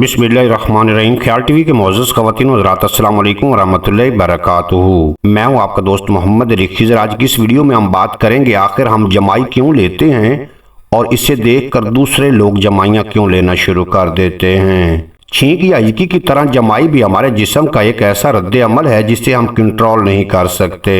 बिस्मिल्लाहिर्रहमानिर्रहीम। ख्याल टीवी के मोअज़्ज़ज़ ख़वातीन व हज़रात, अस्सलाम वालेकुम व रहमतुल्लाहि व बरकातुहू। मैं हूं आपका दोस्त मोहम्मद रिखीज़र। आज की इस वीडियो में हम बात करेंगे आखिर हम जमाई क्यों लेते हैं और इसे देखकर दूसरे लोग जमाइयाँ क्यों लेना शुरू कर देते हैं। छींक या हिचकी की तरह जमाई भी हमारे जिस्म का एक ऐसा रद्द अमल है जिसे हम कंट्रोल नहीं कर सकते।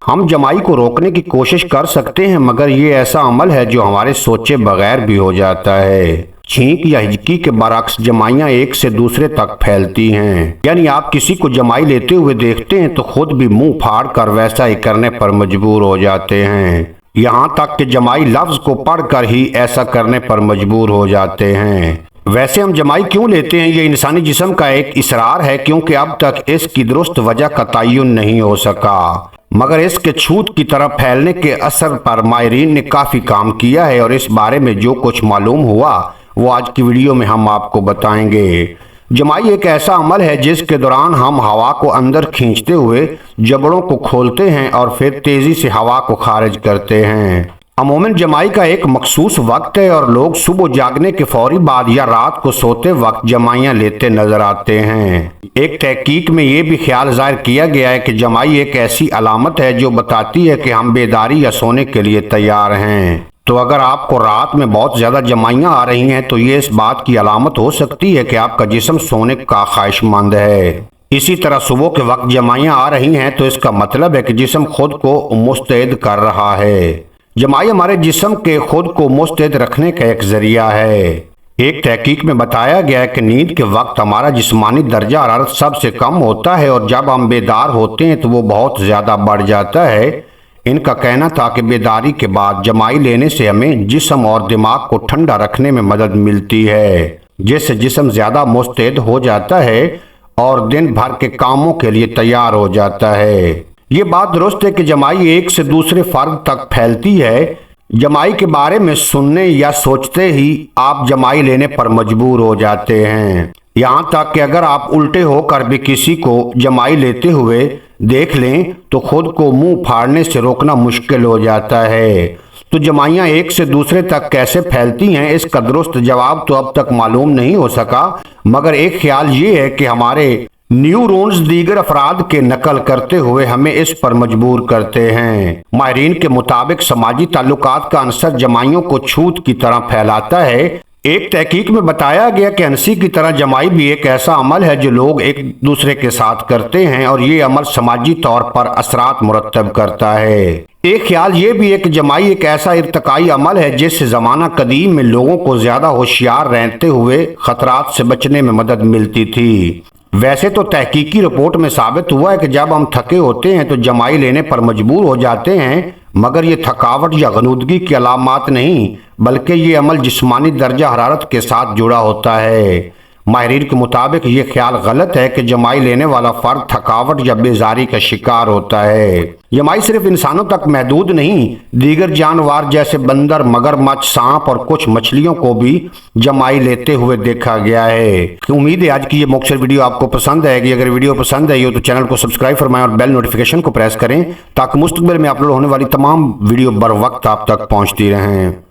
हम जमाई को रोकने की कोशिश कर सकते हैं, मगर ये ऐसा अमल है जो हमारे सोचे बगैर भी हो जाता है। छींक या हिचकी के बरक्स जमाइयाँ एक से दूसरे तक फैलती हैं, यानी आप किसी को जमाई लेते हुए देखते हैं तो खुद भी मुंह फाड़ कर वैसा ही करने पर मजबूर हो जाते हैं। यहाँ तक कि जमाई लफ्ज को पढ़कर ही ऐसा करने पर मजबूर हो जाते हैं। वैसे हम जमाई क्यों लेते हैं, ये इंसानी जिस्म का एक इसरार है, क्योंकि अब तक इसकी दुरुस्त वजह का तयन नहीं हो सका। मगर इसके छूत की तरफ फैलने के असर पर माहिरीन ने काफी काम किया है और इस बारे में जो कुछ मालूम हुआ वो आज की वीडियो में हम आपको बताएंगे। जमाई एक ऐसा अमल है जिसके दौरान हम हवा को अंदर खींचते हुए जबड़ों को खोलते हैं और फिर तेजी से हवा को खारिज करते हैं। अमूमन जमाई का एक मखसूस वक्त है और लोग सुबह जागने के फौरी बाद या रात को सोते वक्त जमाइयाँ लेते नजर आते हैं। एक तहकीक में ये भी ख्याल जाहिर किया गया है कि जमाई एक ऐसी अलामत है जो बताती है कि हम बेदारी या सोने के लिए तैयार हैं। तो अगर आपको रात में बहुत ज्यादा जमाइयाँ आ रही हैं तो ये इस बात की अलामत हो सकती है कि आपका जिस्म सोने का ख्वाहिशमंद है। इसी तरह सुबह के वक्त जमाइयाँ आ रही हैं तो इसका मतलब है कि जिस्म खुद को मुस्तैद कर रहा है। जमाई हमारे जिस्म के खुद को मुस्तैद रखने का एक जरिया है। एक तहकीक में बताया गया है कि नींद के वक्त हमारा जिस्मानी दर्जा हरारत सबसे कम होता है और जब हम बेदार होते हैं तो वो बहुत ज्यादा बढ़ जाता है। इनका कहना था कि बेदारी के बाद जमाई लेने से हमें जिस्म और दिमाग को ठंडा रखने में मदद मिलती है, जिससे जिस्म ज्यादा मुस्तैद हो जाता है और दिन भर के कामों के लिए तैयार हो जाता है। ये बात दुरुस्त है कि जमाई एक से दूसरे फर्द तक फैलती है। जमाई के बारे में सुनने या सोचते ही आप जमाई लेने पर मजबूर हो जाते हैं। यहाँ तक कि अगर आप उल्टे होकर भी किसी को जमाई लेते हुए देख लें तो खुद को मुंह फाड़ने से रोकना मुश्किल हो जाता है। तो जमाइयाँ एक से दूसरे तक कैसे फैलती हैं, इसका दुरुस्त जवाब तो अब तक मालूम नहीं हो सका, मगर एक ख्याल ये है कि हमारे न्यूरॉन्स दीगर अफराद के नकल करते हुए हमें इस पर मजबूर करते हैं। माहिरीन के मुताबिक समाजी ताल्लुकात का अंसर जमाइयों को छूत की तरह फैलाता है। एक तहकीक में बताया गया कि हंसी की तरह जमाई भी एक ऐसा अमल है जो लोग एक दूसरे के साथ करते हैं और ये अमल समाजी तौर पर असरात मुरत्तब करता है। एक ख्याल ये भी है कि जमाई एक ऐसा इर्तिकाई अमल है जिससे जमाना कदीम में लोगों को ज्यादा होशियार रहते हुए खतरात से बचने में मदद मिलती थी। वैसे तो तहकीकी रिपोर्ट में साबित हुआ है कि जब हम थके होते हैं तो जमाई लेने पर मजबूर हो जाते हैं, मगर ये थकावट या गनूदगी की अलामत नहीं बल्कि ये अमल जिस्मानी दर्जा हरारत के साथ जुड़ा होता है। माहिरीन के मुताबिक ये ख्याल गलत है कि जमाई लेने वाला फर्द थकावट या बेजारी का शिकार होता है। जमाई सिर्फ इंसानों तक महदूद नहीं, दीगर जानवर जैसे बंदर, मगरमच्छ, सांप और कुछ मछलियों को भी जमाई लेते हुए देखा गया है। उम्मीद है आज की ये मुख्तसर वीडियो आपको पसंद आएगी। अगर वीडियो पसंद आई हो तो चैनल को सब्सक्राइब फरमाएं और बेल नोटिफिकेशन को प्रेस करें ताकि मुस्तकबिल में अपलोड होने वाली तमाम वीडियो बर वक्त आप तक पहुँचती रहें।